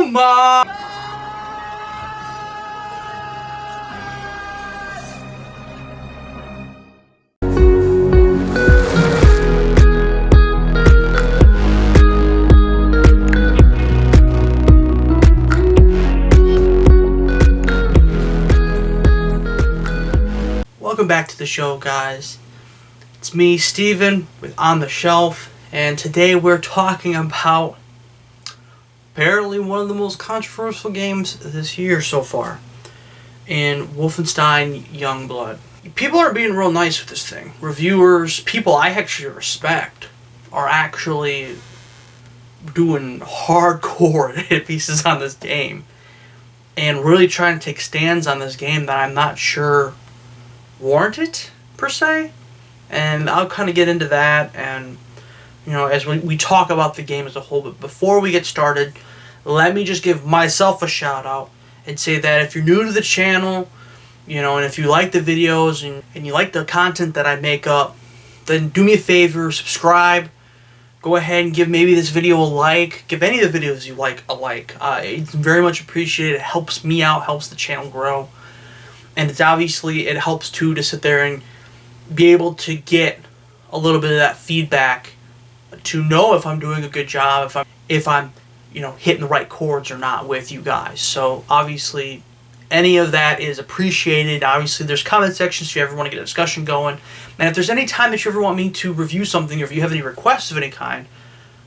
Zuma! Welcome back to the show, guys. It's me, Steven, with On The Shelf, and today we're talking about apparently one of the most controversial games this year so far, in Wolfenstein Youngblood. People are being real nice with this thing. Reviewers, people I actually respect, are actually doing hardcore hit pieces on this game, and really trying to take stands on this game that I'm not sure warrant it, per se. And I'll kind of get into that, and you know, as we talk about the game as a whole. But before we get started, let me just give myself a shout out and say that if you're new to the channel, you know, and if you like the videos and you like the content that I make up, then do me a favor, subscribe. Go ahead and give maybe this video a like. Give any of the videos you like a like. It's very much appreciated. It helps me out, helps the channel grow. And it's obviously, it helps too to sit there and be able to get a little bit of that feedback to know if I'm doing a good job, if I'm you know, hitting the right chords or not with you guys. So obviously any of that is appreciated. Obviously there's comment sections if you ever want to get a discussion going. And if there's any time that you ever want me to review something, or if you have any requests of any kind,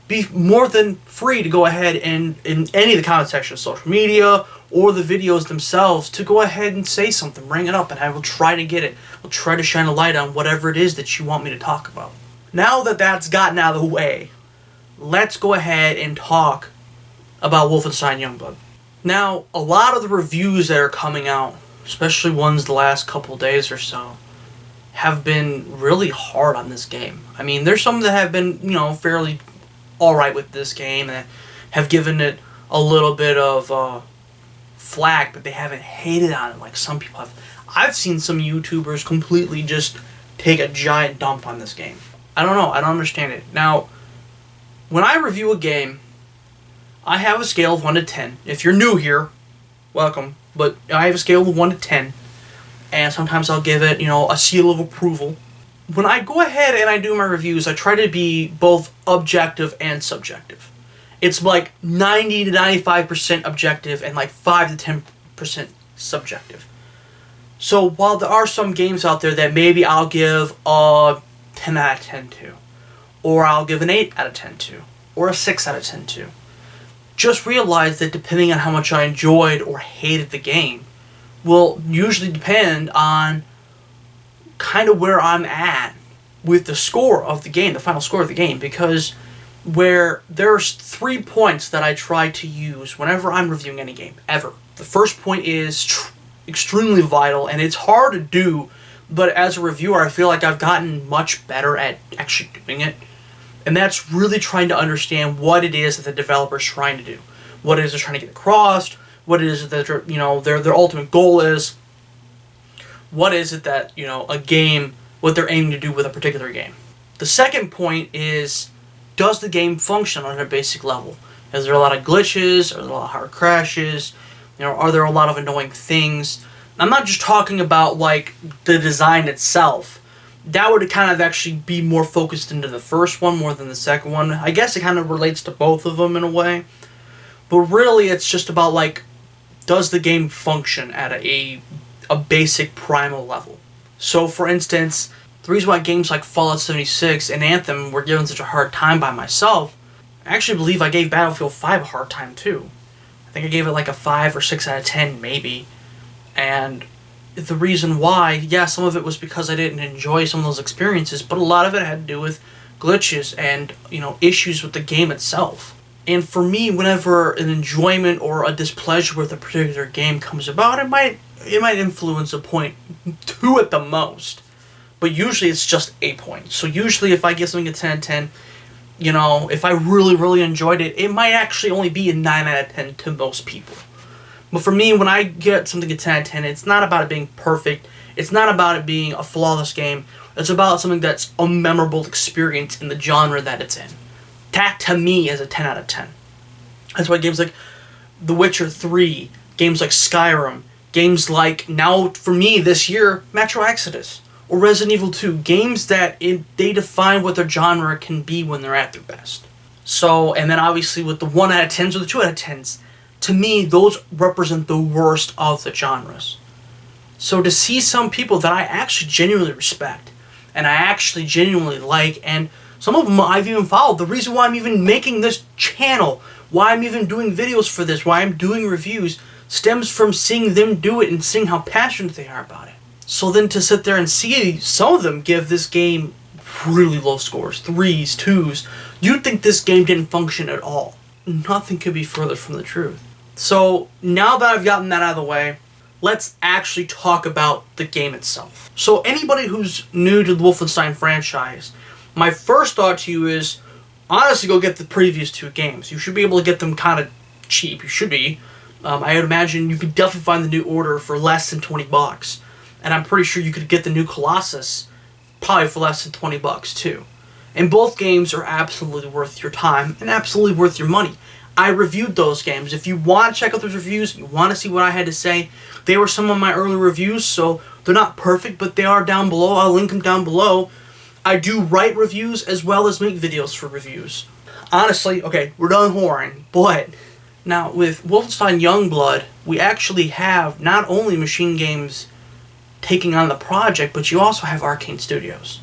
be more than free to go ahead and in any of the comment sections, social media, or the videos themselves, to go ahead and say something, bring it up, and I will try to get it. I'll try to shine a light on whatever it is that you want me to talk about. Now that that's gotten out of the way, let's go ahead and talk about Wolfenstein Youngblood. Now, a lot of the reviews that are coming out, especially ones the last couple days or so, have been really hard on this game. I mean, there's some that have been, you know, fairly alright with this game, and have given it a little bit of flack, but they haven't hated on it like some people have. I've seen some YouTubers completely just take a giant dump on this game. I don't know. I don't understand it. Now, when I review a game, I have a scale of 1 to 10. If you're new here, welcome. But I have a scale of 1 to 10. And sometimes I'll give it, you know, a seal of approval. When I go ahead and I do my reviews, I try to be both objective and subjective. It's like 90 to 95% objective and like 5 to 10% subjective. So while there are some games out there that maybe I'll give a 10 out of 10 to, or I'll give an 8 out of 10 to, or a 6 out of 10 to, just realize that depending on how much I enjoyed or hated the game will usually depend on kind of where I'm at with the score of the game, the final score of the game, because where there's 3 points that I try to use whenever I'm reviewing any game, ever. The first point is extremely vital, and it's hard to do, but as a reviewer, I feel like I've gotten much better at actually doing it. And that's really trying to understand what it is that the developer's trying to do. What it is they're trying to get across, what it is that, you know, their ultimate goal is. What is it that, you know, a game, what they're aiming to do with a particular game. The second point is, does the game function on a basic level? Is there a lot of glitches? Are there a lot of hard crashes? You know, are there a lot of annoying things? I'm not just talking about, like, the design itself. That would kind of actually be more focused into the first one more than the second one. I guess it kind of relates to both of them in a way. But really, it's just about, like, does the game function at a basic primal level? So, for instance, the reason why games like Fallout 76 and Anthem were given such a hard time by myself, I actually believe I gave Battlefield 5 a hard time too. I think I gave it like a 5 or 6 out of 10 maybe. And the reason why, yeah, some of it was because I didn't enjoy some of those experiences, but a lot of it had to do with glitches and, you know, issues with the game itself. And for me, whenever an enjoyment or a displeasure with a particular game comes about, it might influence a point, 2 at the most. But usually it's just a point. So usually if I give something a 10 out of 10, you know, if I really, really enjoyed it, it might actually only be a 9 out of 10 to most people. But for me, when I get something a 10 out of 10, it's not about it being perfect. It's not about it being a flawless game. It's about something that's a memorable experience in the genre that it's in. That, to me, is a 10 out of 10. That's why games like The Witcher 3, games like Skyrim, games like, now for me this year, Metro Exodus, or Resident Evil 2, games that they define what their genre can be when they're at their best. So, and then obviously with the 1 out of 10s or the 2 out of 10s, to me, those represent the worst of the genres. So to see some people that I actually genuinely respect, and I actually genuinely like, and some of them I've even followed. The reason why I'm even making this channel, why I'm even doing videos for this, why I'm doing reviews, stems from seeing them do it and seeing how passionate they are about it. So then to sit there and see some of them give this game really low scores, 3s, 2s, you'd think this game didn't function at all. Nothing could be further from the truth. So now that I've gotten that out of the way, let's actually talk about the game itself. So anybody who's new to the Wolfenstein franchise, my first thought to you is, honestly, go get the previous 2 games. You should be able to get them kind of cheap. You should be. I would imagine you could definitely find the New Order for less than $20. And I'm pretty sure you could get the new Colossus probably for less than $20 too. And both games are absolutely worth your time and absolutely worth your money. I reviewed those games. If you want to check out those reviews, you want to see what I had to say, they were some of my early reviews, so they're not perfect, but they are down below. I'll link them down below. I do write reviews as well as make videos for reviews. Honestly, okay, we're done whoring, but now with Wolfenstein Youngblood, we actually have not only Machine Games taking on the project, but you also have Arcane Studios.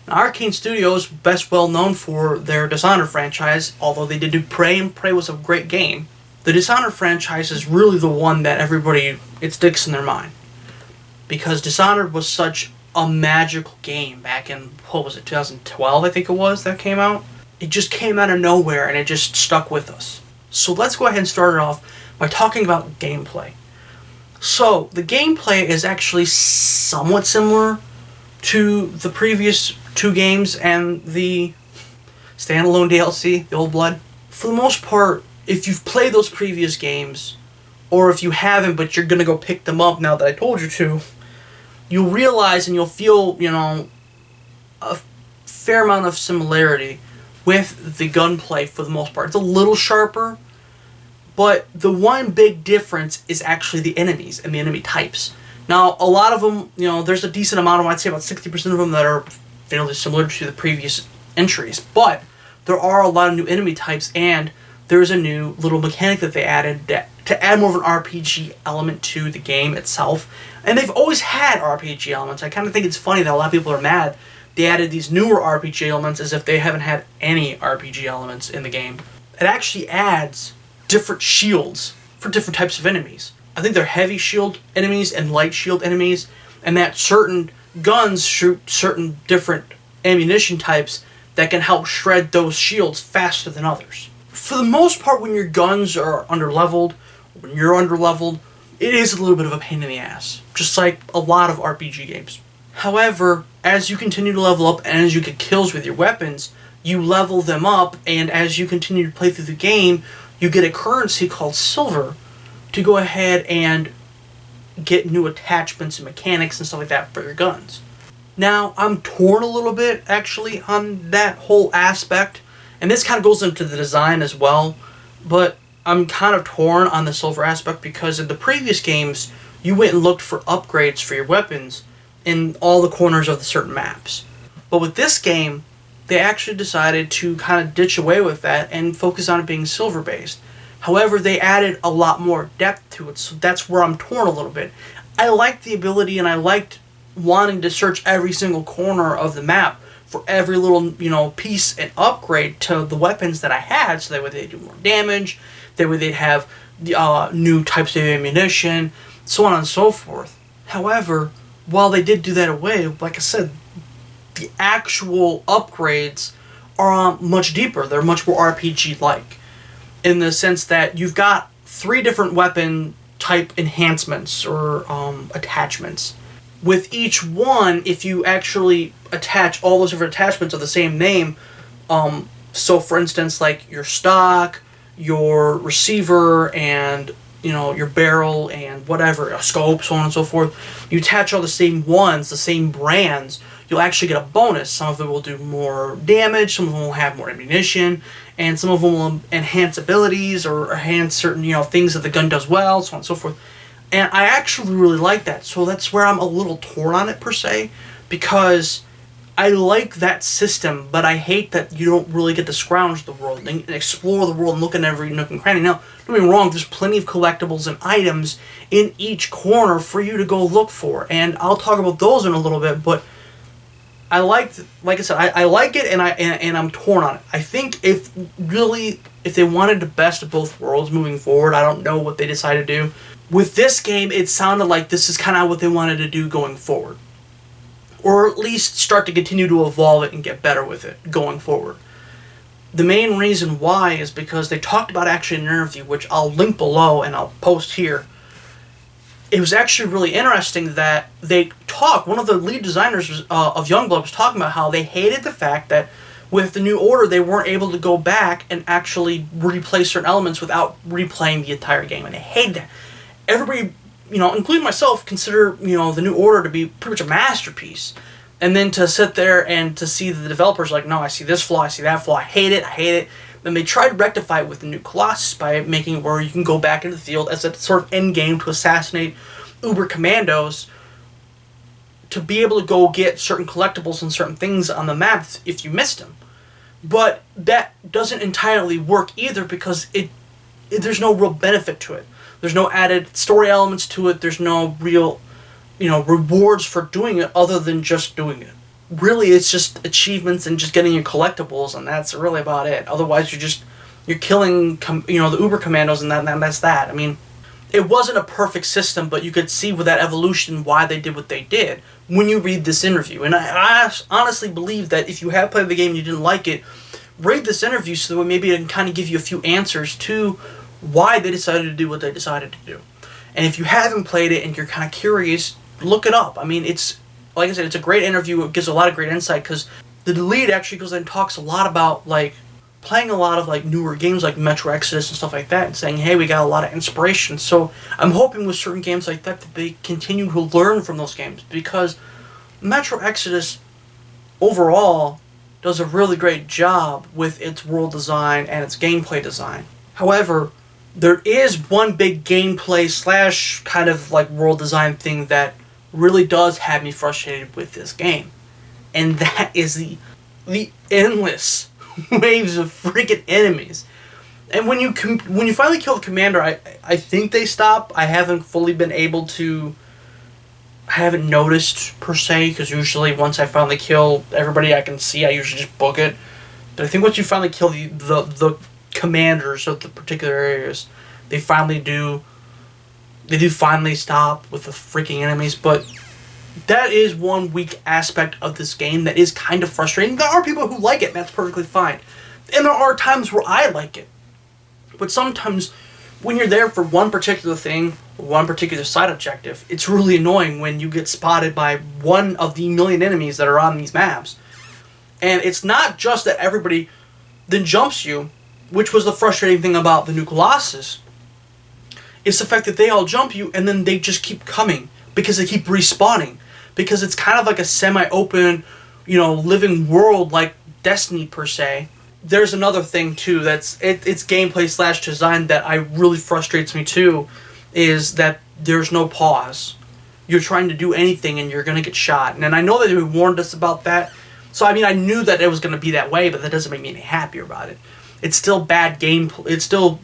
Now, Arcane Studios, best well known for their Dishonored franchise, although they did do Prey, and Prey was a great game. The Dishonored franchise is really the one that everybody, it sticks in their mind. Because Dishonored was such a magical game back in, what was it, 2012 I think it was that came out? It just came out of nowhere and it just stuck with us. So let's go ahead and start it off by talking about gameplay. So, the gameplay is actually somewhat similar to the previous 2 games and the standalone DLC, the Old Blood. For the most part, if you've played those previous games, or if you haven't but you're going to go pick them up now that I told you to, you'll realize and you'll feel, a fair amount of similarity with the gunplay for the most part. It's a little sharper, but the one big difference is actually the enemies and the enemy types. Now, a lot of them, there's a decent amount of them, I'd say about 60% of them that are fairly similar to the previous entries, but there are a lot of new enemy types, and there's a new little mechanic that they added to add more of an RPG element to the game itself. And they've always had RPG elements. I kind of think it's funny that a lot of people are mad they added these newer RPG elements as if they haven't had any RPG elements in the game. It actually adds different shields for different types of enemies. I think they're heavy shield enemies and light shield enemies, and that certain guns shoot certain different ammunition types that can help shred those shields faster than others. For the most part, when your guns are underleveled, when you're underleveled, it is a little bit of a pain in the ass, just like a lot of RPG games. However, as you continue to level up and as you get kills with your weapons, you level them up, and as you continue to play through the game, you get a currency called silver to go ahead and get new attachments and mechanics and stuff like that for your guns. Now, I'm torn a little bit, actually, on that whole aspect, and this kind of goes into the design as well, but I'm kind of torn on the silver aspect because in the previous games, you went and looked for upgrades for your weapons in all the corners of the certain maps. But with this game, they actually decided to kind of ditch away with that and focus on it being silver-based. However, they added a lot more depth to it, so that's where I'm torn a little bit. I liked the ability, and I liked wanting to search every single corner of the map for every little, piece and upgrade to the weapons that I had, so that way they'd do more damage, that way they'd have new types of ammunition, so on and so forth. However, while they did do that away, like I said, the actual upgrades are much deeper. They're much more RPG-like, in the sense that you've got 3 different weapon type enhancements or attachments. With each one, if you actually attach all those different attachments of the same name, so for instance, like your stock, your receiver, and your barrel, and whatever, a scope, so on and so forth, you attach all the same ones, the same brands, you'll actually get a bonus. Some of them will do more damage, some of them will have more ammunition, and some of them will enhance abilities or enhance certain, things that the gun does well, so on and so forth. And I actually really like that, so that's where I'm a little torn on it, per se, because I like that system, but I hate that you don't really get to scrounge the world and explore the world and look in every nook and cranny. Now, don't get me wrong, there's plenty of collectibles and items in each corner for you to go look for, and I'll talk about those in a little bit, but I like I said, I like it, and I'm torn on it. I think if they wanted the best of both worlds moving forward, I don't know what they decided to do. With this game, it sounded like this is kind of what they wanted to do going forward. Or at least start to continue to evolve it and get better with it going forward. The main reason why is because they talked about actually in an interview, which I'll link below and I'll post here. It was actually really interesting that one of the lead designers of Youngblood was talking about how they hated the fact that with the new order, they weren't able to go back and actually replay certain elements without replaying the entire game, and they hated that. Everybody, including myself, consider, the new order to be pretty much a masterpiece. And then to sit there and to see the developers like, no, I see this flaw, I see that flaw, I hate it. Then they tried to rectify it with the new Colossus by making it where you can go back into the field as a sort of end game to assassinate Uber Commandos to be able to go get certain collectibles and certain things on the map if you missed them. But that doesn't entirely work either because there's no real benefit to it. There's no added story elements to it. There's no real, rewards for doing it other than just doing it. Really, it's just achievements and just getting your collectibles, and that's really about it. Otherwise, you're killing, the Uber Commandos, and that's that. I mean, it wasn't a perfect system, but you could see with that evolution why they did what they did when you read this interview. And I honestly believe that if you have played the game and you didn't like it, read this interview so that maybe it can kind of give you a few answers to why they decided to do what they decided to do. And if you haven't played it and you're kind of curious, look it up. I mean, it's, like I said, it's a great interview. It gives a lot of great insight because the lead actually goes and talks a lot about, playing a lot of, newer games like Metro Exodus and stuff like that and saying, hey, we got a lot of inspiration. So I'm hoping with certain games like that they continue to learn from those games because Metro Exodus overall does a really great job with its world design and its gameplay design. However, there is one big gameplay / kind of world design thing that really does have me frustrated with this game. And that is the endless waves of freaking enemies. And when you finally kill the commander, I think they stop. I haven't fully been able to... I haven't noticed, per se, because usually once I finally kill everybody I can see, I usually just book it. But I think once you finally kill the commanders of the particular areas, they do finally stop with the freaking enemies, but that is one weak aspect of this game that is kind of frustrating. There are people who like it, and that's perfectly fine. And there are times where I like it. But sometimes, when you're there for one particular thing, one particular side objective, it's really annoying when you get spotted by one of the million enemies that are on these maps. And it's not just that everybody then jumps you, which was the frustrating thing about the new Colossus. It's the fact that they all jump you and then they just keep coming because they keep respawning. Because it's kind of like a semi-open, living world like Destiny per se. There's another thing too that's it's gameplay / design that really frustrates me too, is that there's no pause. You're trying to do anything and you're gonna get shot. And I know that they warned us about that. So I mean, I knew that it was gonna be that way, but that doesn't make me any happier about it. It's still bad gameplay. It's still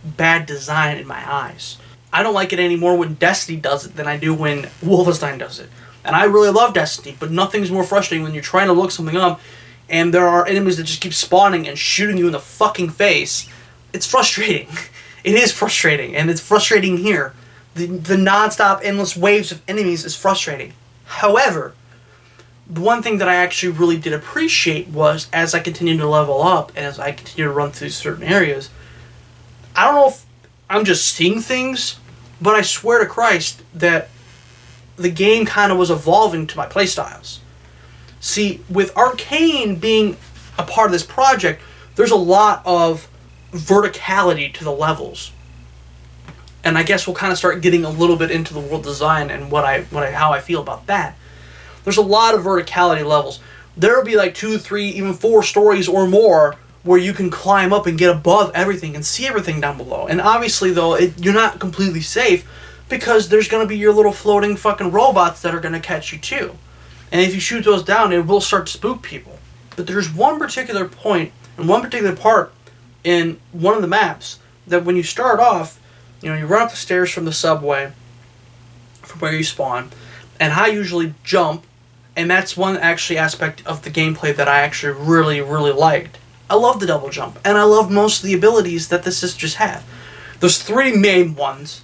bad design in my eyes. I don't like it any more when Destiny does it than I do when Wolfenstein does it. And I really love Destiny, but nothing's more frustrating when you're trying to look something up and there are enemies that just keep spawning and shooting you in the fucking face. It's frustrating. It is frustrating, and it's frustrating here. The non-stop endless waves of enemies is frustrating. However, the one thing that I actually really did appreciate was, as I continued to level up and as I continued to run through certain areas, I don't know if I'm just seeing things, but I swear to Christ that the game kind of was evolving to my playstyles. See, with Arcane being a part of this project, there's a lot of verticality to the levels. And I guess we'll kind of start getting a little bit into the world design and how I feel about that. there's a lot of verticality levels. There will be like 2, 3, even 4 stories or more where you can climb up and get above everything and see everything down below. And obviously, though, you're not completely safe because there's going to be your little floating fucking robots that are going to catch you too. And if you shoot those down, it will start to spook people. But there's one particular point and one particular part in one of the maps that when you start off, you run up the stairs from the subway from where you spawn, and I usually jump, and that's one actually aspect of the gameplay that I actually really, really liked. I love the double jump, and I love most of the abilities that the sisters have. There's 3 main ones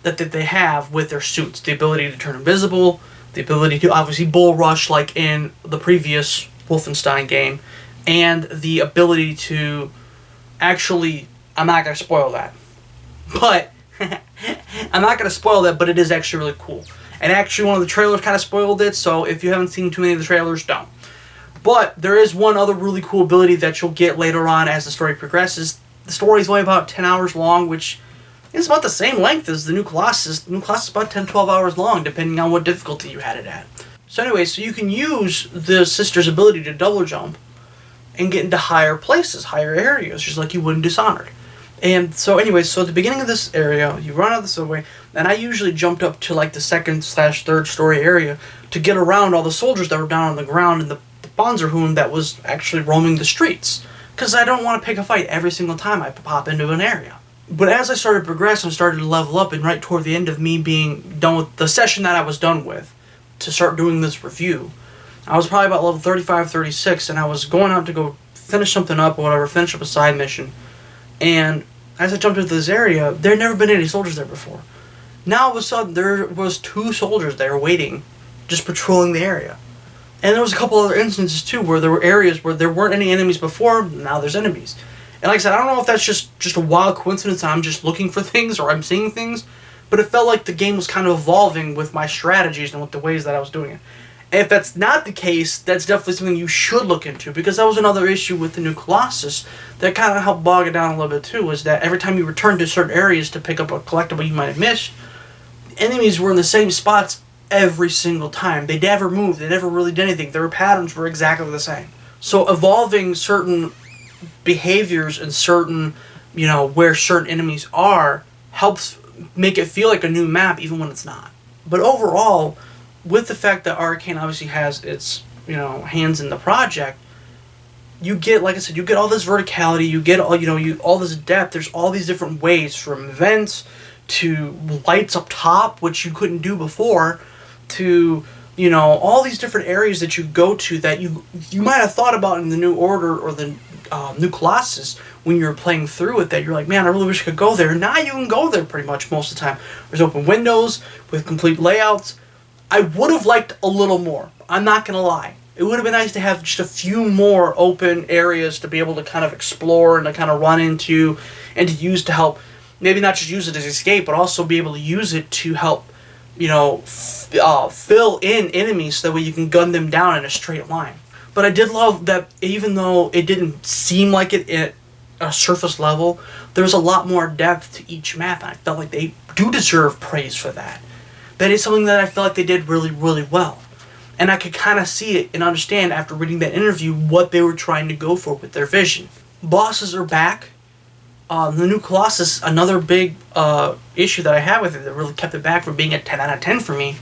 that they have with their suits. The ability to turn invisible, the ability to obviously bull rush like in the previous Wolfenstein game, and the ability to actually, I'm not going to spoil that, but I'm not going to spoil that, but it is actually really cool. And actually one of the trailers kind of spoiled it, so if you haven't seen too many of the trailers, don't. But there is one other really cool ability that you'll get later on as the story progresses. The story is only about 10 hours long, which is about the same length as the New Colossus. The New Colossus is about 10, 12 hours long, depending on what difficulty you had it at. So anyway, so you can use the sister's ability to double jump and get into higher places, higher areas, just like you would in Dishonored. And so anyway, so at the beginning of this area, you run out of the subway, and I usually jumped up to like the 2nd/3rd story area to get around all the soldiers that were down on the ground and the Panzerhund that was actually roaming the streets. Because I don't want to pick a fight every single time I pop into an area. But as I started to progress and started to level up, and right toward the end of me being done with the session that I was done with, to start doing this review, I was probably about level 35, 36, and I was going out to go finish something up or whatever, finish up a side mission. And as I jumped into this area, there had never been any soldiers there before. Now all of a sudden, there was 2 soldiers there waiting, just patrolling the area. And there was a couple other instances too where there were areas where there weren't any enemies before, now there's enemies. And like I said, I don't know if that's just a wild coincidence and I'm just looking for things or I'm seeing things, but it felt like the game was kind of evolving with my strategies and with the ways that I was doing it. And if that's not the case, that's definitely something you should look into, because that was another issue with the new Colossus that kind of helped bog it down a little bit too, was that every time you returned to certain areas to pick up a collectible you might have missed, enemies were in the same spots every single time. They never moved, they never really did anything. Their patterns were exactly the same. So evolving certain behaviors and certain, where certain enemies are, helps make it feel like a new map even when it's not. But overall, with the fact that Arcane obviously has its, hands in the project, you get, like I said, you get all this verticality, you get all, all this depth. There's all these different ways, from vents to lights up top, which you couldn't do before, to, all these different areas that you go to that you might have thought about in the New Order or the New Colossus when you were playing through it, that you're like, man, I really wish I could go there. Now you can go there pretty much most of the time. There's open windows with complete layouts. I would have liked a little more. I'm not going to lie. It would have been nice to have just a few more open areas to be able to kind of explore and to kind of run into and to use to help, maybe not just use it as escape, but also be able to use it to help, fill in enemies so that way you can gun them down in a straight line. But I did love that even though it didn't seem like it at a surface level, there's a lot more depth to each map, and I felt like they do deserve praise for that. That is something that I felt like they did really, really well. And I could kind of see it and understand after reading that interview what they were trying to go for with their vision. Bosses are back. The new Colossus, another big issue that I had with it that really kept it back from being a 10 out of 10 for me,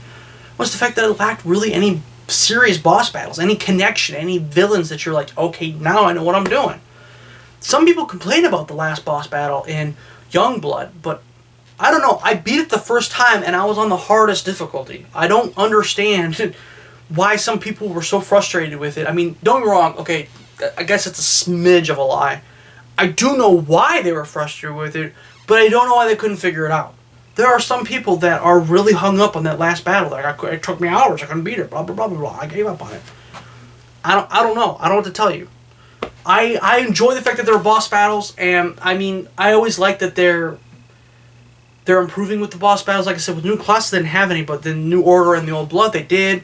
was the fact that it lacked really any serious boss battles, any connection, any villains that you're like, okay, now I know what I'm doing. Some people complain about the last boss battle in Youngblood, but I don't know, I beat it the first time and I was on the hardest difficulty. I don't understand why some people were so frustrated with it. I mean, don't get me wrong, okay, I guess it's a smidge of a lie. I do know why they were frustrated with it, but I don't know why they couldn't figure it out. There are some people that are really hung up on that last battle. Like, it took me hours, I couldn't beat it, blah, blah, blah, blah, blah. I gave up on it. I don't know. I don't know what to tell you. I enjoy the fact that there are boss battles, and I mean, I always like that they're improving with the boss battles. Like I said, with New Colossus, they didn't have any, but the New Order and the Old Blood, they did.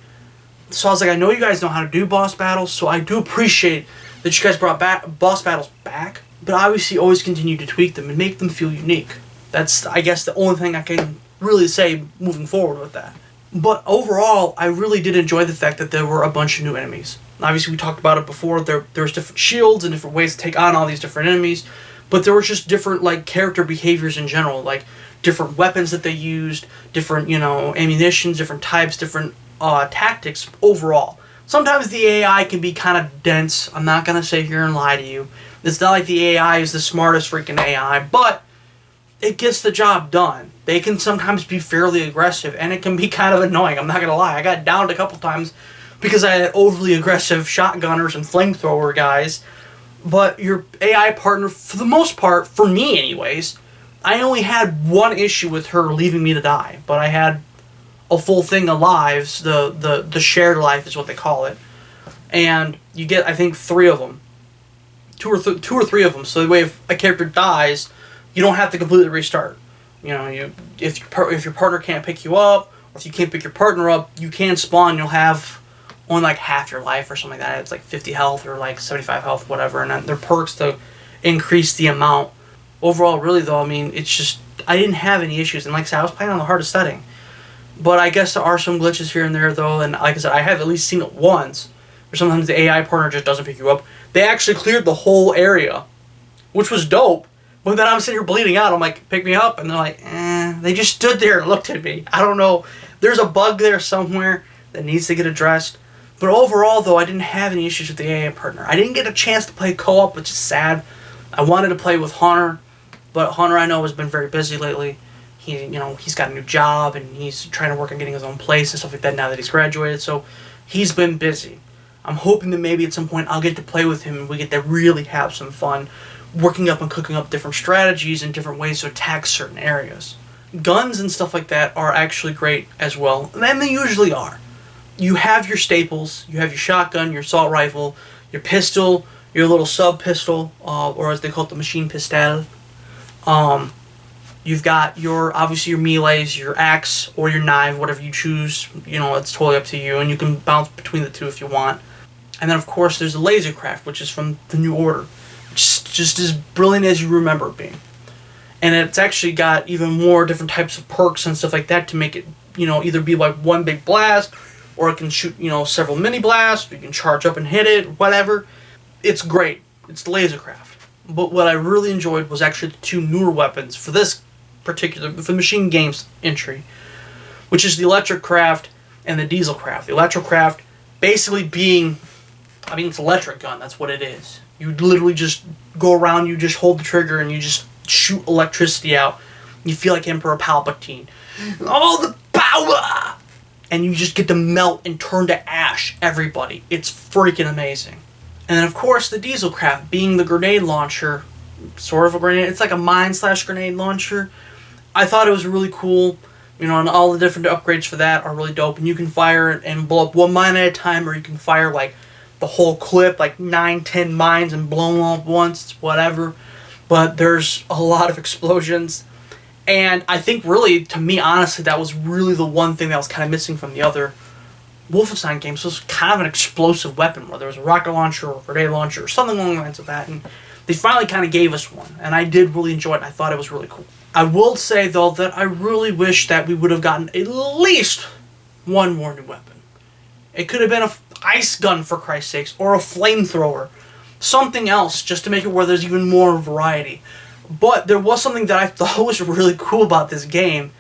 So I was like, I know you guys know how to do boss battles, so I do appreciate that you guys brought back boss battles back, but obviously always continue to tweak them and make them feel unique. That's, I guess, the only thing I can really say moving forward with that. But overall, I really did enjoy the fact that there were a bunch of new enemies. Obviously, we talked about it before. There's different shields and different ways to take on all these different enemies. But there were just different, like, character behaviors in general. Like, different weapons that they used, different, ammunitions, different types, different tactics overall. Sometimes the AI can be kind of dense. I'm not going to sit here and lie to you. It's not like the AI is the smartest freaking AI, but it gets the job done. They can sometimes be fairly aggressive, and it can be kind of annoying. I'm not going to lie. I got downed a couple times because I had overly aggressive shotgunners and flamethrower guys. But your AI partner, for the most part, for me anyways, I only had one issue with her leaving me to die. But I had a full thing of lives. The shared life is what they call it. And you get, I think, 3 of them. Two or three of them. So the way if a character dies, you don't have to completely restart. If your partner can't pick you up, or if you can't pick your partner up, you can spawn. You'll have only like half your life or something like that. It's like 50 health or like 75 health, whatever. And then there are perks to increase the amount. Overall, really though, I mean, it's just I didn't have any issues. And like I said, I was playing on the hardest setting. But I guess there are some glitches here and there though. And like I said, I have at least seen it once, where sometimes the AI partner just doesn't pick you up. They actually cleared the whole area, which was dope. But then I'm sitting here bleeding out. I'm like, pick me up. And they're like, They just stood there and looked at me. I don't know. There's a bug there somewhere that needs to get addressed. But overall, though, I didn't have any issues with the AI partner. I didn't get a chance to play co-op, which is sad. I wanted to play with Hunter, but Hunter, I know, has been very busy lately. He's got a new job, and he's trying to work on getting his own place and stuff like that now that he's graduated. So he's been busy. I'm hoping that maybe at some point I'll get to play with him and we get to really have some fun working up and cooking up different strategies and different ways to attack certain areas. Guns and stuff like that are actually great as well, and they usually are. You have your staples. You have your shotgun, your assault rifle, your pistol, your little sub-pistol, or as they call it, the machine pistol. You've got obviously your melees, your axe, or your knife, whatever you choose. It's totally up to you, and you can bounce between the two if you want. And then, of course, there's the lasercraft, which is from the New Order. Just as brilliant as you remember it being. And it's actually got even more different types of perks and stuff like that to make it, either be like one big blast, or it can shoot, several mini blasts, or you can charge up and hit it, whatever. It's great. It's the lasercraft. But what I really enjoyed was actually the 2 newer weapons for this particular, for the Machine Games entry, which is the electric craft and the diesel craft. The electric craft basically being, it's an electric gun, that's what it is. You literally just go around, you just hold the trigger, and you just shoot electricity out. You feel like Emperor Palpatine. All the power! And you just get to melt and turn to ash everybody. It's freaking amazing. And then, of course, the diesel craft being the grenade launcher. Sort of a grenade. It's like a mine/grenade launcher. I thought it was really cool. And all the different upgrades for that are really dope. And you can fire it and blow up one mine at a time, or you can fire, like, the whole clip, like 9-10 mines and blow them all at once, whatever. But there's a lot of explosions. And I think really, to me, honestly, that was really the one thing that was kind of missing from the other Wolfenstein games. So it was kind of an explosive weapon, whether it was a rocket launcher or a grenade launcher or something along the lines of that. And they finally kind of gave us one. And I did really enjoy it, and I thought it was really cool. I will say, though, that I really wish that we would have gotten at least one more new weapon. It could have been an ice gun, for Christ's sakes, or a flamethrower. Something else, just to make it where there's even more variety. But there was something that I thought was really cool about this game,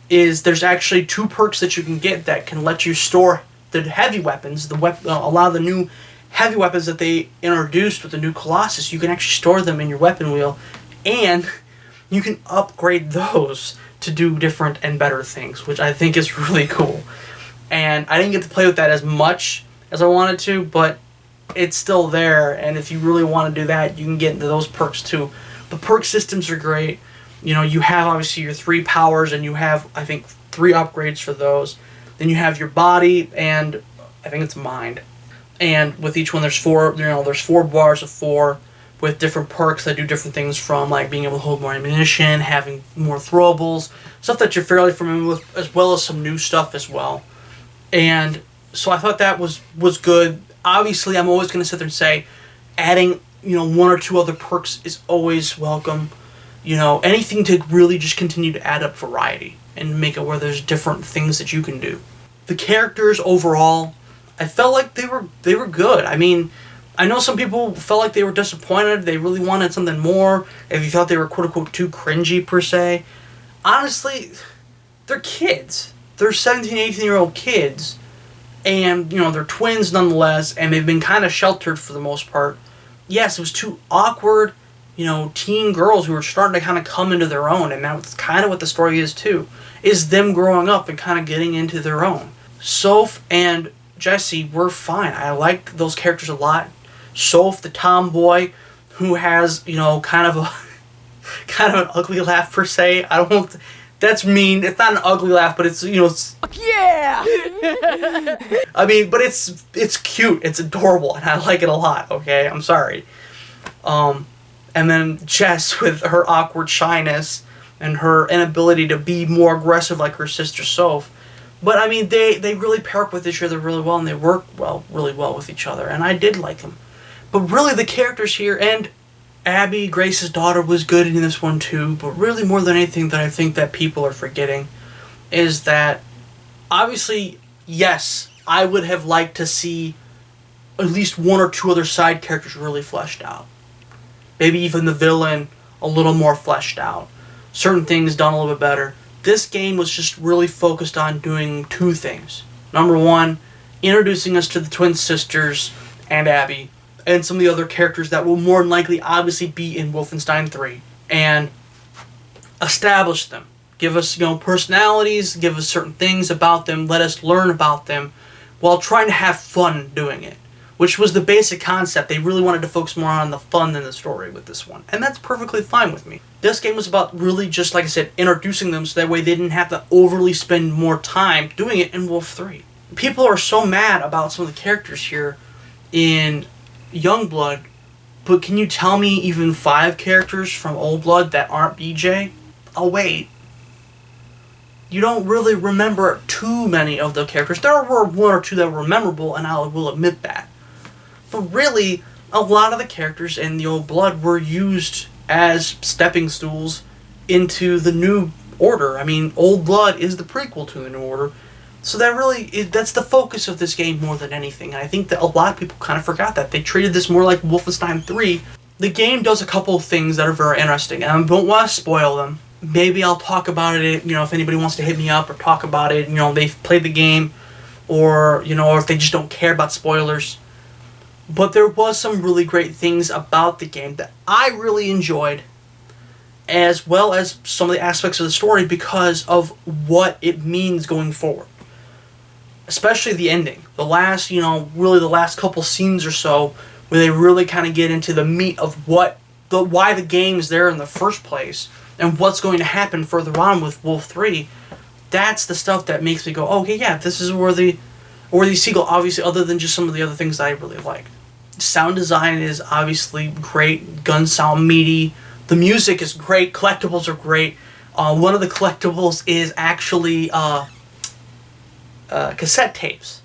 is there's actually 2 perks that you can get that can let you store the heavy weapons, a lot of the new heavy weapons that they introduced with the new Colossus. You can actually store them in your weapon wheel, and you can upgrade those to do different and better things, which I think is really cool. And I didn't get to play with that as much as I wanted to, but it's still there, and if you really want to do that, you can get into those perks too. The perk systems are great. You have obviously your 3 powers, and you have, I think, 3 upgrades for those. Then you have your body, and I think it's mind. And with each one, there's 4. There's 4 bars of 4 with different perks that do different things, from like being able to hold more ammunition, having more throwables, stuff that you're fairly familiar with, as well as some new stuff as well. And so I thought that was good. Obviously, I'm always going to sit there and say, adding 1 or 2 other perks is always welcome. Anything to really just continue to add up variety and make it where there's different things that you can do. the characters overall, I felt like they were good. I mean, I know some people felt like they were disappointed. They really wanted something more. If you thought they were quote unquote too cringy per se, honestly, they're kids. They're 17, 18-year-old kids, and you know they're twins nonetheless, and they've been kind of sheltered for the most part. Yes, it was two awkward, you know, teen girls who were starting to kind of come into their own, and that's kind of what the story is too. Is them growing up and kind of getting into their own. Soph and Jesse were fine. I liked those characters a lot. Soph, the tomboy, who has, you know, kind of an ugly laugh per se. I don't. That's mean. It's not an ugly laugh, but it's, you know. Yeah. I mean, but it's cute. It's adorable, and I like it a lot. Okay, I'm sorry. And then Jess with her awkward shyness and her inability to be more aggressive like her sister Soph. But I mean, they really pair up with each other really well, and they work really well with each other, and I did like them. But really, the characters here, and Abby, Grace's daughter, was good in this one too, but really more than anything that I think that people are forgetting is that, obviously, yes, I would have liked to see at least one or two other side characters really fleshed out. Maybe even the villain a little more fleshed out. Certain things done a little bit better. This game was just really focused on doing two things. Number one, introducing us to the twin sisters and Abby, and some of the other characters that will more than likely obviously be in Wolfenstein 3. And establish them. Give us, you know, personalities, give us certain things about them, let us learn about them, while trying to have fun doing it. Which was the basic concept. They really wanted to focus more on the fun than the story with this one. And that's perfectly fine with me. This game was about really just, like I said, introducing them so that way they didn't have to overly spend more time doing it in Wolf 3. People are so mad about some of the characters here in Youngblood, but can you tell me even 5 characters from Old Blood that aren't BJ? Oh wait. You don't really remember too many of the characters. There were 1 or 2 that were memorable, and I will admit that. But really, a lot of the characters in the Old Blood were used as stepping stools into the New Order. I mean, Old Blood is the prequel to the New Order. So that's the focus of this game more than anything. And I think that a lot of people kind of forgot that. They treated this more like Wolfenstein 3. The game does a couple of things that are very interesting, and I don't want to spoil them. Maybe I'll talk about it, you know, if anybody wants to hit me up or talk about it, you know, they've played the game, or, you know, or if they just don't care about spoilers. But there was some really great things about the game that I really enjoyed, as well as some of the aspects of the story because of what it means going forward. Especially the ending. The last, you know, really the last couple scenes or so, where they really kind of get into the meat of why the game is there in the first place, and what's going to happen further on with Wolf 3. That's the stuff that makes me go, oh, okay, yeah, this is where the sequel, obviously, other than just some of the other things that I really like. Sound design is obviously great. Guns sound meaty. The music is great. Collectibles are great. One of the collectibles is actually cassette tapes.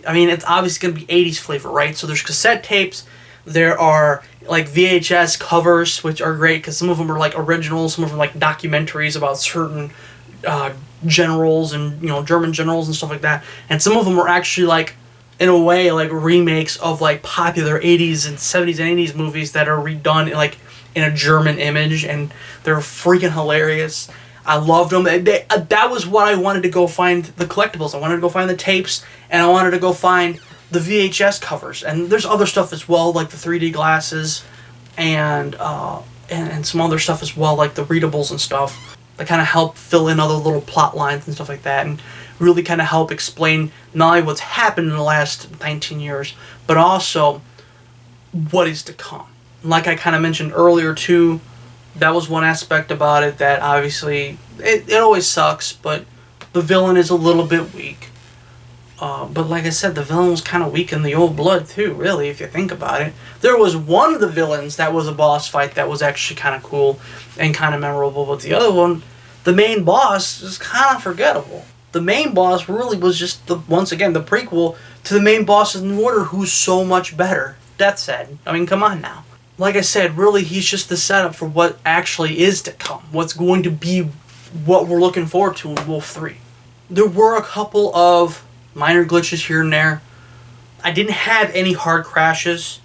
I mean, it's obviously going to be 80s flavor, right? So there's cassette tapes. There are, like, VHS covers, which are great, because some of them are, like, originals. Some of them are, like, documentaries about certain generals and, you know, German generals and stuff like that. And some of them are actually, like, in a way, like, remakes of, like, popular 80s and 70s and 80s movies that are redone, like, in a German image. And they're freaking hilarious. I loved them. That was what I wanted to go find the collectibles. I wanted to go find the tapes, and I wanted to go find the VHS covers. And there's other stuff as well, like the 3D glasses, and some other stuff as well, like the readables and stuff, that kind of help fill in other little plot lines and stuff like that, and really kind of help explain not only what's happened in the last 19 years, but also what is to come. Like I kind of mentioned earlier, too, that was one aspect about it that obviously, it always sucks, but the villain is a little bit weak. But like I said, the villain was kind of weak in the Old Blood too, really, if you think about it. There was one of the villains that was a boss fight that was actually kind of cool and kind of memorable, but the other one, the main boss, is kind of forgettable. The main boss really was just, once again, the prequel to the main boss of the New Order, who's so much better. Death's Head. I mean, come on now. like I said, really he's just the setup for what actually is to come. What's going to be what we're looking forward to in Wolf 3. There were a couple of minor glitches here and there. I didn't have any hard crashes.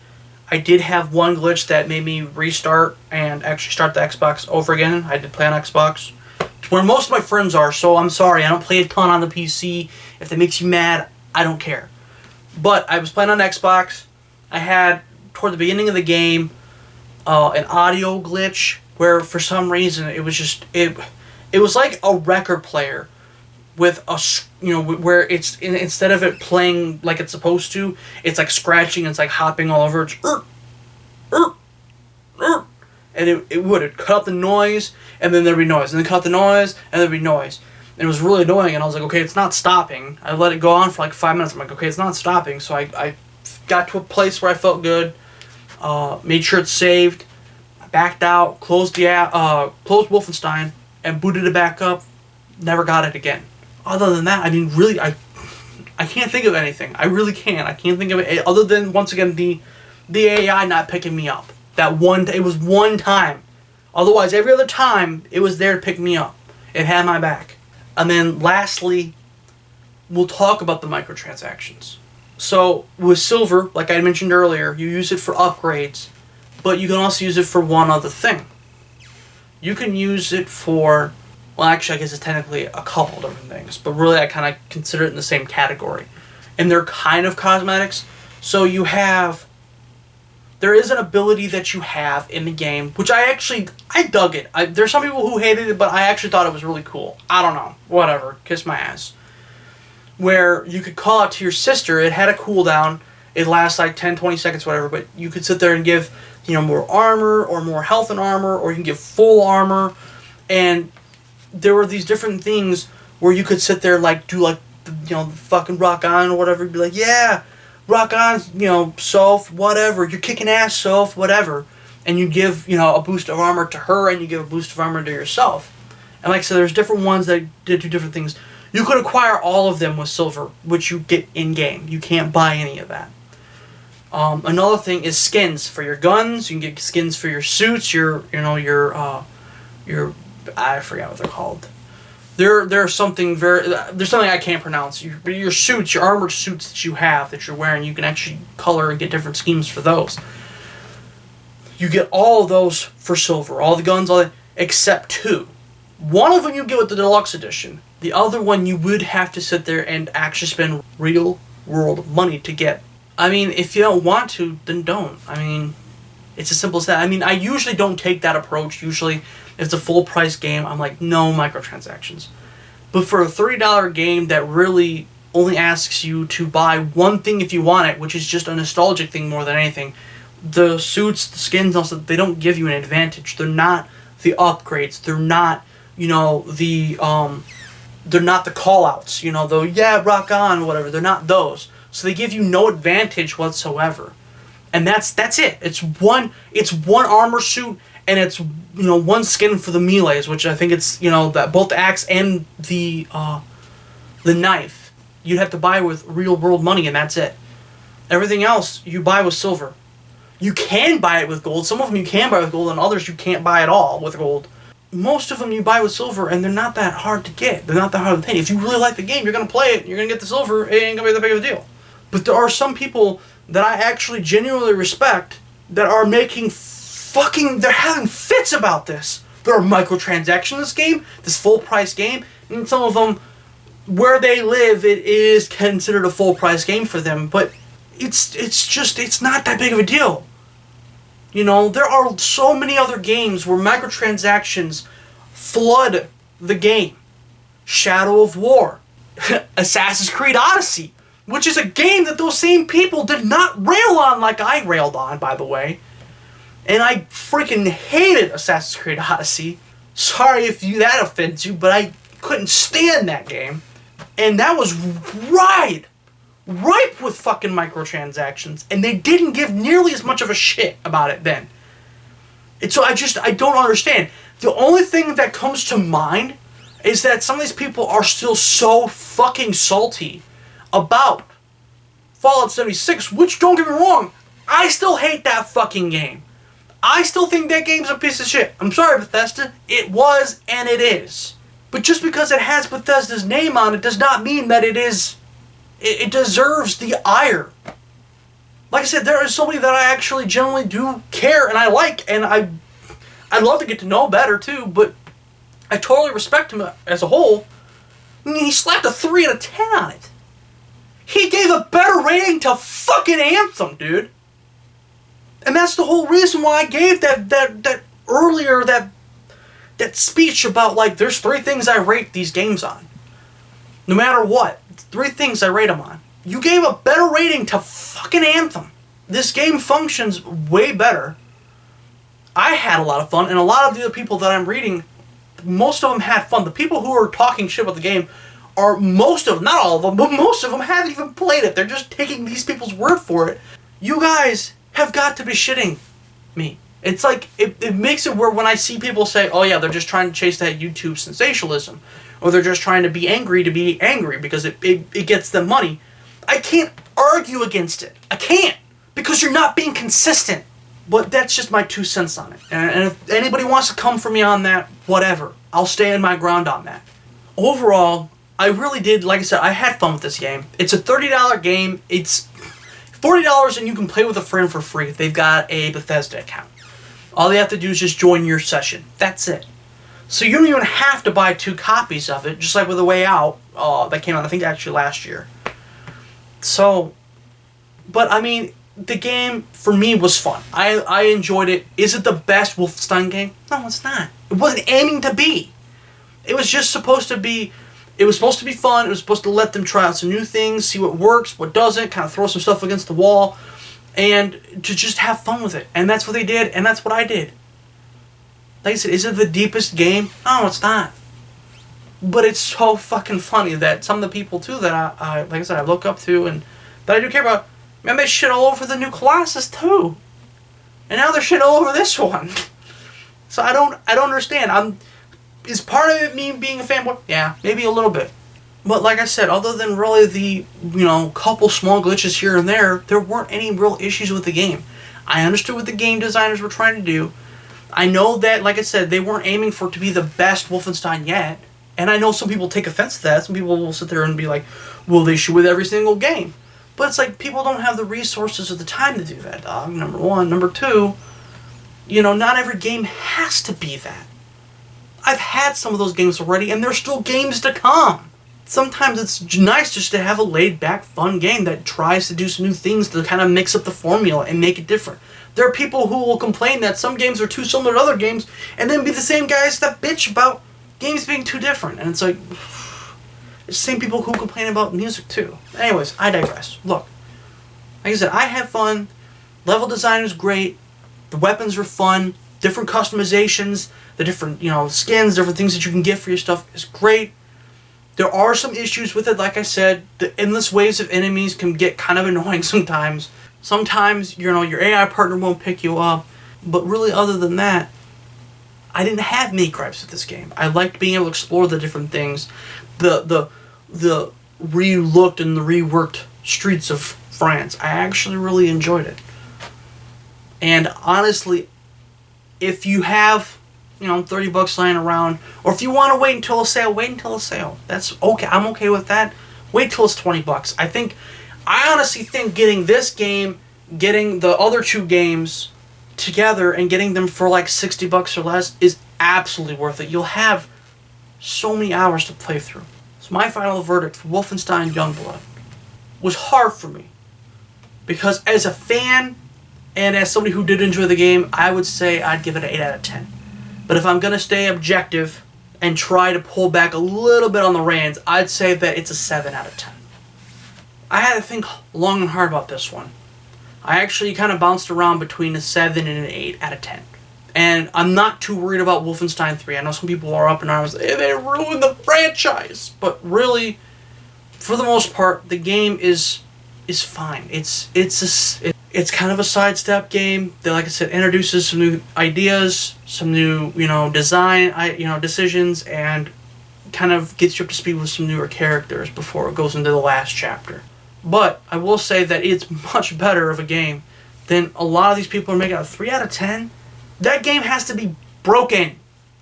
I did have one glitch that made me restart and actually start the Xbox over again. I did play on Xbox. It's where most of my friends are, so I'm sorry. I don't play a ton on the PC. If that makes you mad, I don't care. But I was playing on Xbox. I had, toward the beginning of the game, an audio glitch where for some reason it was just... It was like a record player with a, where it's instead of it playing like it's supposed to, it's like scratching, it's like hopping all over. It's and it'd cut out the noise, and then there'd be noise, and then cut out the noise, and there'd be noise. And it was really annoying, and I was like, okay, it's not stopping. I let it go on for like 5 minutes. I'm like, okay, it's not stopping. So I got to a place where I felt good, made sure it's saved, backed out, closed the app, closed Wolfenstein, and booted it back up. Never got it again. Other than that, I mean, really, I can't think of anything. I really can't. I can't think of it other than, once again, the AI not picking me up. It was one time. Otherwise, every other time, it was there to pick me up. It had my back. And then, lastly, we'll talk about the microtransactions. So, with silver, like I mentioned earlier, you use it for upgrades, but you can also use it for one other thing. You can use it for... Well, actually, I guess it's technically a couple different things, but really I kind of consider it in the same category. And they're kind of cosmetics. So you have... There is an ability that you have in the game, which I dug it. There's some people who hated it, but I actually thought it was really cool. I don't know. Whatever. Kiss my ass. Where you could call out to your sister. It had a cooldown. It lasts like 10, 20 seconds, whatever, but you could sit there and give, more armor, or more health and armor, or you can give full armor, and... There were these different things where you could sit there do fucking rock on or whatever. You'd be like, yeah, rock on, Soph, whatever. You're kicking ass, Soph, whatever. And you give, a boost of armor to her, and you give a boost of armor to yourself. And like I said, there's different ones that did do different things. You could acquire all of them with silver, which you get in-game. You can't buy any of that. Another thing is skins for your guns. You can get skins for your suits, your I forget what they're called. There's something I can't pronounce. Your suits, your armored suits that you have, that you're wearing, you can actually color and get different schemes for those. You get all of those for silver. All the guns, all that, except two. One of them you get with the deluxe edition. The other one you would have to sit there and actually spend real world money to get. I mean, if you don't want to, then don't. I mean, it's as simple as that. I mean, I usually don't take that approach. Usually, if it's a full price game, I'm like, no microtransactions. But for a $30 game that really only asks you to buy one thing if you want it, which is just a nostalgic thing more than anything, the suits, the skins, also, they don't give you an advantage. They're not the upgrades. They're not, they're not the call-outs. Yeah, rock on, or whatever. They're not those. So they give you no advantage whatsoever. And that's it. It's one armor suit, and it's one skin for the melees, which I think it's that both the axe and the knife you'd have to buy with real world money, and that's it. Everything else you buy with silver. You can buy it with gold. Some of them you can buy with gold, and others you can't buy at all with gold. Most of them you buy with silver, and they're not that hard to get. They're not that hard to obtain. If you really like the game, you're gonna play it. You're gonna get the silver. It ain't gonna be that big of a deal. But there are some people that I actually genuinely respect that are they're having fits about this. There are microtransactions in this game, this full price game, and some of them, where they live, it is considered a full price game for them, but it's not that big of a deal. There are so many other games where microtransactions flood the game. Shadow of War, Assassin's Creed Odyssey, which is a game that those same people did not rail on like I railed on, by the way. And I freaking hated Assassin's Creed Odyssey. Sorry if that offends you, but I couldn't stand that game. And that was ripe with fucking microtransactions. And they didn't give nearly as much of a shit about it then. And so I don't understand. The only thing that comes to mind is that some of these people are still so fucking salty about Fallout 76, which, don't get me wrong, I still hate that fucking game. I still think that game's a piece of shit. I'm sorry, Bethesda. It was and it is. But just because it has Bethesda's name on it does not mean that it deserves the ire. Like I said, there are so many that I actually genuinely do care and I like, and I'd love to get to know better too, but I totally respect him as a whole. I mean, he slapped a 3 out of 10 on it. He gave a better rating to fucking Anthem, dude. And that's the whole reason why I gave that earlier, that speech about, like, there's 3 things I rate these games on. No matter what. 3 things I rate them on. You gave a better rating to fucking Anthem. This game functions way better. I had a lot of fun, and a lot of the other people that I'm reading, most of them had fun. The people who are talking shit about the game are, most of them, not all of them, but most of them haven't even played it. They're just taking these people's word for it. You guys have got to be shitting me. It's like, it makes it where when I see people say, oh yeah, they're just trying to chase that YouTube sensationalism, or they're just trying to be angry because it gets them money. I can't argue against it. I can't, because you're not being consistent. But that's just my 2 cents on it. And if anybody wants to come for me on that, whatever. I'll stand my ground on that. Overall, I really did, like I said, I had fun with this game. It's a $30 game. It's $40 and you can play with a friend for free if they've got a Bethesda account. All they have to do is just join your session. That's it. So you don't even have to buy 2 copies of it, just like with A Way Out. That came out, I think, actually last year. So, but I mean, the game, for me, was fun. I enjoyed it. Is it the best Wolfenstein game? No, it's not. It wasn't aiming to be. It was just supposed to be, it was supposed to be fun. It was supposed to let them try out some new things, see what works, what doesn't, kind of throw some stuff against the wall, and to just have fun with it. And that's what they did, and that's what I did. Like I said, is it the deepest game? No, it's not. But it's so fucking funny that some of the people, too, that I like I said, I look up to and that I do care about, man, they shit all over the new Colossus, too. And now they're shit all over this one. So I don't understand. Is part of it me being a fanboy? Yeah, maybe a little bit. But like I said, other than really the, couple small glitches here and there weren't any real issues with the game. I understood what the game designers were trying to do. I know that, like I said, they weren't aiming for it to be the best Wolfenstein yet. And I know some people take offense to that. Some people will sit there and be like, well, they should with every single game. But it's like, people don't have the resources or the time to do that, dog, number one. Number two, not every game has to be that. I've had some of those games already, and there's still games to come. Sometimes it's nice just to have a laid-back, fun game that tries to do some new things to kind of mix up the formula and make it different. There are people who will complain that some games are too similar to other games, and then be the same guys that bitch about games being too different. And it's like, it's the same people who complain about music too. Anyways, I digress. Look, like I said, I had fun. Level design was great. The weapons were fun. Different customizations, the different, skins, different things that you can get for your stuff is great. There are some issues with it, like I said. The endless waves of enemies can get kind of annoying sometimes. Sometimes, your AI partner won't pick you up. But really, other than that, I didn't have many gripes with this game. I liked being able to explore the different things. The re-looked and the reworked streets of France. I actually really enjoyed it. And honestly, if you have, $30 lying around, or if you want to wait until a sale, wait until a sale. That's okay. I'm okay with that. Wait till it's $20. I honestly think getting this game, getting the other 2 games together and getting them for like $60 or less is absolutely worth it. You'll have so many hours to play through. So my final verdict for Wolfenstein Youngblood was hard for me, because as a fan and as somebody who did enjoy the game, I would say I'd give it an 8 out of 10. But if I'm going to stay objective and try to pull back a little bit on the reins, I'd say that it's a 7 out of 10. I had to think long and hard about this one. I actually kind of bounced around between a 7 and an 8 out of 10. And I'm not too worried about Wolfenstein 3. I know some people are up in arms, they ruined the franchise. But really, for the most part, the game is fine. It's kind of a sidestep game that, like I said, introduces some new ideas, some new, design, decisions, and kind of gets you up to speed with some newer characters before it goes into the last chapter. But I will say that it's much better of a game than a lot of these people are making a 3 out of 10. That game has to be broken.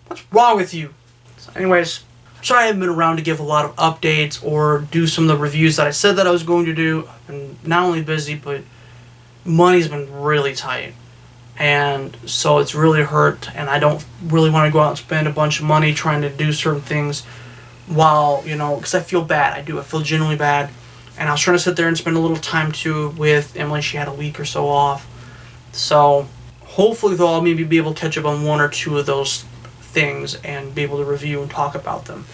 What's wrong with you? So anyways, sorry I haven't been around to give a lot of updates or do some of the reviews that I said that I was going to do. I've been not only busy, but money's been really tight. And so it's really hurt, and I don't really want to go out and spend a bunch of money trying to do certain things while, because I feel bad. I do. I feel genuinely bad. And I was trying to sit there and spend a little time, too, with Emily. She had a week or so off. So hopefully, though, I'll maybe be able to catch up on one or two of those things and be able to review and talk about them.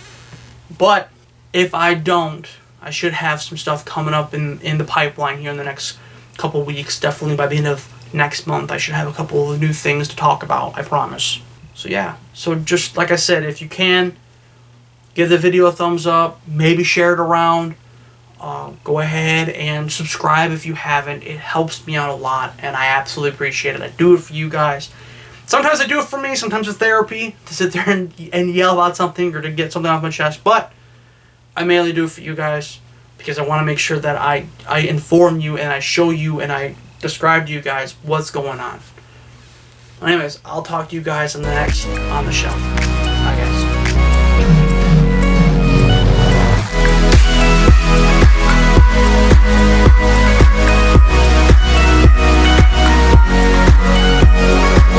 But if I don't, I should have some stuff coming up in the pipeline here in the next couple weeks. Definitely by the end of next month, I should have a couple of new things to talk about, I promise. So yeah, so just like I said, if you can, give the video a thumbs up, maybe share it around, go ahead and subscribe if you haven't. It helps me out a lot, and I absolutely appreciate it. I do it for you guys. Sometimes I do it for me, sometimes it's therapy, to sit there and yell about something or to get something off my chest, but I mainly do it for you guys because I want to make sure that I inform you and I show you and I describe to you guys what's going on. Anyways, I'll talk to you guys in the next On The Shelf.